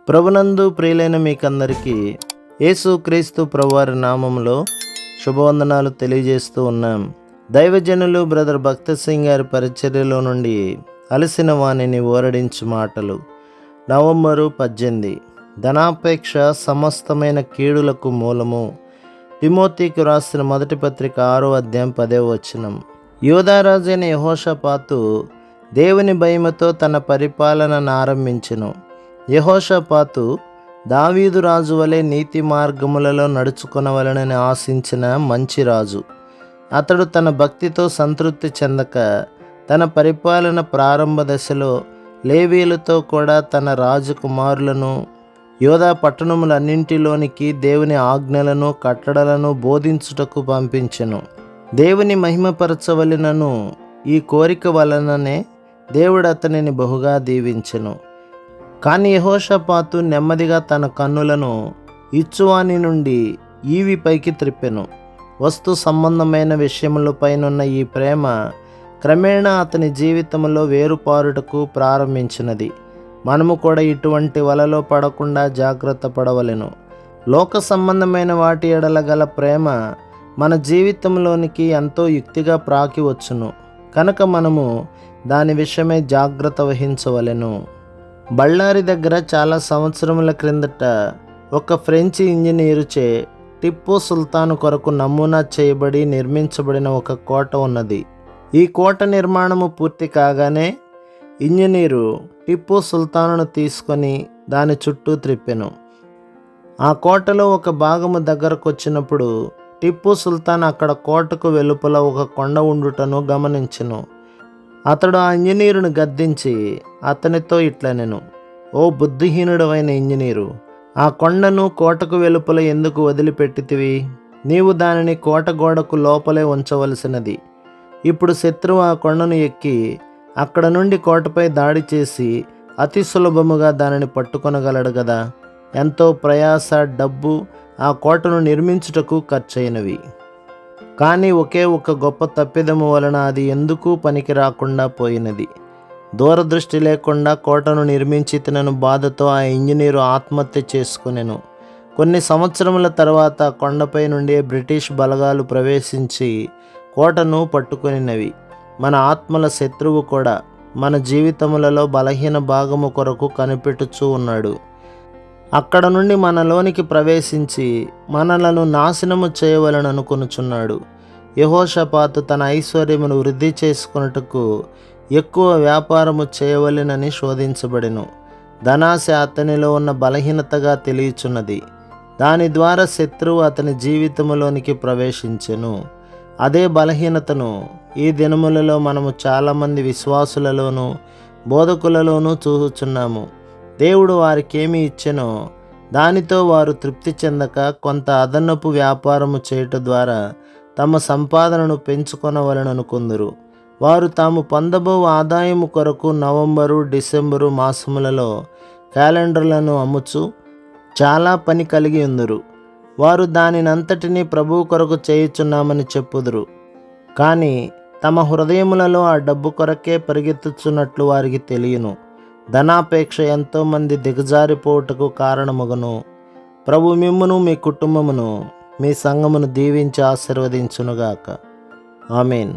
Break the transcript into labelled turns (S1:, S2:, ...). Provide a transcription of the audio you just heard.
S1: ప్రభునందు ప్రియులైన మీకందరికీ యేసుక్రీస్తు ప్రభువారి నామంలో శుభవందనాలు తెలియజేస్తూ ఉన్నాం. దైవజనులు బ్రదర్ భక్త సింగ్ గారి పరిచర్యలో నుండి అలసిన వాణిని ఓరడించు మాటలు. నవంబరు 18. ధనాపేక్ష సమస్తమైన కీడులకు మూలము. తిమోతికి రాసిన మొదటి పత్రిక 6వ అధ్యాయం 10వ వచనం. యూదారాజైన యెహోషాపాతు దేవుని భయముతో తన పరిపాలనను ఆరంభించెను. యెహోషాపాతు దావీదు రాజు వలె నీతి మార్గములలో నడుచుకొనవలెనని ఆశించిన మంచి రాజు. అతడు తన భక్తితో సంతృప్తి చెందక తన పరిపాలన ప్రారంభ దశలో లేవీయులతో కూడా తన రాజకుమారులను యోధా పట్టణములన్నింటిలోనికి దేవుని ఆజ్ఞలను కట్టడలను బోధించుటకు పంపించెను. దేవుని మహిమపరచవలెనను ఈ కోరిక వలననే దేవుడు అతనిని బహుగా దీవించెను. కానీ యెహోషాపాతు నెమ్మదిగా తన కన్నులను ఇచ్చువాని నుండి ఈవి పైకి త్రిప్పెను. వస్తు సంబంధమైన విషయములపైనున్న ఈ ప్రేమ క్రమేణా అతని జీవితంలో వేరుపారుటకు ప్రారంభించినది. మనము కూడా ఇటువంటి వలలో పడకుండా జాగ్రత్త పడవలెను. లోక సంబంధమైన వాటి ఎడల గల ప్రేమ మన జీవితంలోనికి ఎంతో యుక్తిగా ప్రాకి వచ్చును. కనుక మనము దాని విషయమై జాగ్రత్త వహించవలెను. బళ్ళారి దగ్గర చాలా సంవత్సరముల క్రిందట ఒక ఫ్రెంచ్ ఇంజనీరుచే టిప్పు సుల్తాన్ కొరకు నమూనా చేయబడి నిర్మించబడిన ఒక కోట ఉన్నది. ఈ కోట నిర్మాణము పూర్తి కాగానే ఇంజనీరు టిప్పు సుల్తానును తీసుకొని దాని చుట్టూ త్రిప్పెను. ఆ కోటలో ఒక భాగము దగ్గరకు వచ్చినప్పుడు టిప్పు సుల్తాన్ అక్కడ కోటకు వెలుపల ఒక కొండ ఉండుటను గమనించెను. అతడు ఆ ఇంజనీరును గద్దించి అతనితో ఇట్లనెను, ఓ బుద్ధిహీనుడవైన ఇంజనీరు, ఆ కొండను కోటకు వెలుపల ఎందుకు వదిలిపెట్టితివి? నీవు దానిని కోట గోడకు లోపలే ఉంచవలసినది. ఇప్పుడు శత్రువు ఆ కొండను ఎక్కి అక్కడ నుండి కోటపై దాడి చేసి అతి సులభముగా దానిని పట్టుకొనగలడు గదా. ఎంతో ప్రయాస, డబ్బు ఆ కోటను నిర్మించుటకు ఖర్చయినవి. కానీ ఒకే ఒక గొప్ప తప్పిదము వలన అది ఎందుకు పనికి రాకుండా పోయినది. దూరదృష్టి లేకుండా కోటను నిర్మించితినను బాధతో ఆ ఇంజనీరు ఆత్మహత్య చేసుకొనెను. కొన్ని సంవత్సరముల తర్వాత కొండపై నుండి బ్రిటిష్ బలగాలు ప్రవేశించి కోటను పట్టుకొనినవి. మన ఆత్మల శత్రువు కూడా మన జీవితములలో బలహీన భాగము కొరకు కనిపెట్టుచూ ఉన్నాడు. అక్కడ నుండి మనలోనికి ప్రవేశించి మనలను నాశనము చేయవలని అనుకొనుచున్నాడు. యెహోషాపాతు తన ఐశ్వర్యమును వృద్ధి చేసుకొనుటకు ఎక్కువ వ్యాపారము చేయవలెనని శోధించబడెను. ధనాశ అతనిలో ఉన్న బలహీనతగా తెలియచున్నది. దాని ద్వారా శత్రువు అతని జీవితములోనికి ప్రవేశించెను. అదే బలహీనతను ఈ దినములలో మనము చాలామంది విశ్వాసులలోనూ బోధకులలోనూ చూచుచున్నాము. దేవుడు వారికేమి ఇచ్చెనో దానితో వారు తృప్తి చెందక కొంత అదనపు వ్యాపారము చేయుట ద్వారా తమ సంపాదనను పెంచుకొనవలెననుకొందురు. వారు తాము పొందబో ఆదాయము కొరకు నవంబరు, డిసెంబరు మాసములలో క్యాలెండర్లను అమ్ముచు చాలా పని కలిగి ఉందురు. వారు దానినంతటినీ ప్రభువు కొరకు చేయుచున్నామని చెప్పుదురు. కానీ తమ హృదయములలో ఆ డబ్బు కొరకే పరిగెత్తుచున్నట్లు వారికి తెలియను. ధనాపేక్ష ఎంతోమంది దిగజారిపోవుటకు కారణమగును. ప్రభు మిమ్మును, మీ కుటుంబమును, మీ సంఘమును దీవించి ఆశీర్వదించునుగాక. ఆమేన్.